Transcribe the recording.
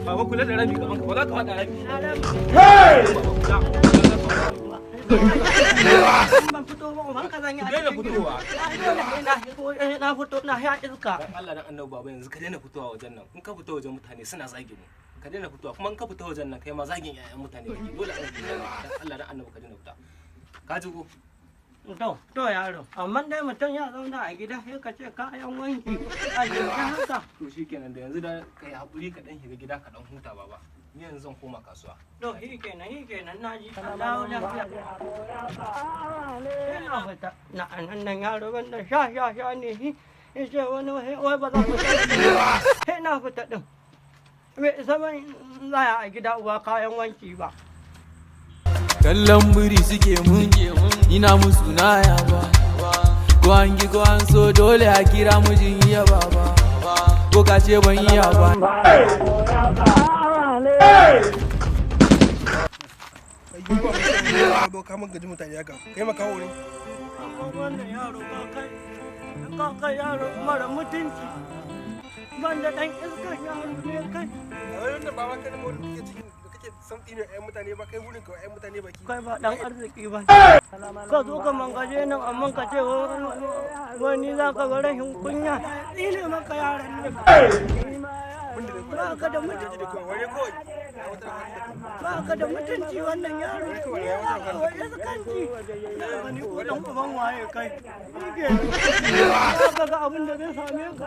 baba kula da rabi gaban ka ba za ka faɗa rabi. Ban fito ba uban ka zan yi. Daina fitowa. Na fito na ya iska. Allah dan annabi baba yanzu ka daina fitowa wajen nan. In ka fita wajen mutane suna zage mu. Ka daina fitowa kuma in ka fita wajen nan kai ma zagin yayan mutane kake. Dole an yi Allah dan annabi ka daina fita. Ka ji ko? To yaro, amma dai mutum ya zauna a gida sai ka ce kayan wanki a jirgin haka. To shikenan da yanzu da kai hakuri ka dan shiga gida ka dan huta baba. Ni yanzu zan koma kasuwa. To shikenan na ji. Dawo lafiya. Ina fita. Na nan yaro banda sha ne shi. Yace wani wai ba za ku sai na fita din. Me zaman zaya a gida uwa kayan wanki ba. Kallon biri suke mun ina musu na yaba ko an gi ko an so dole a kira mijin iya baba ko ka ce ban iya ba ka mun gaji mutane haka kai makawo ne wannan yaro ba kai yaro mara mutunci banda dan iskan yaro ne kai wannan baba kai ne mu kake cikin sauƙi ne ƴan mutane ba kai wurin ka ƴan mutane baki kai ba dan arziki ba ka zo ka mangaje nan amma ka ce wani za ka ga rashin kunya ne maka yaran ne ba ka da mutunci ba ka da mutunci wannan yaro waje sakanci wani ko dan uban waye kai ka ga abin da zai same ka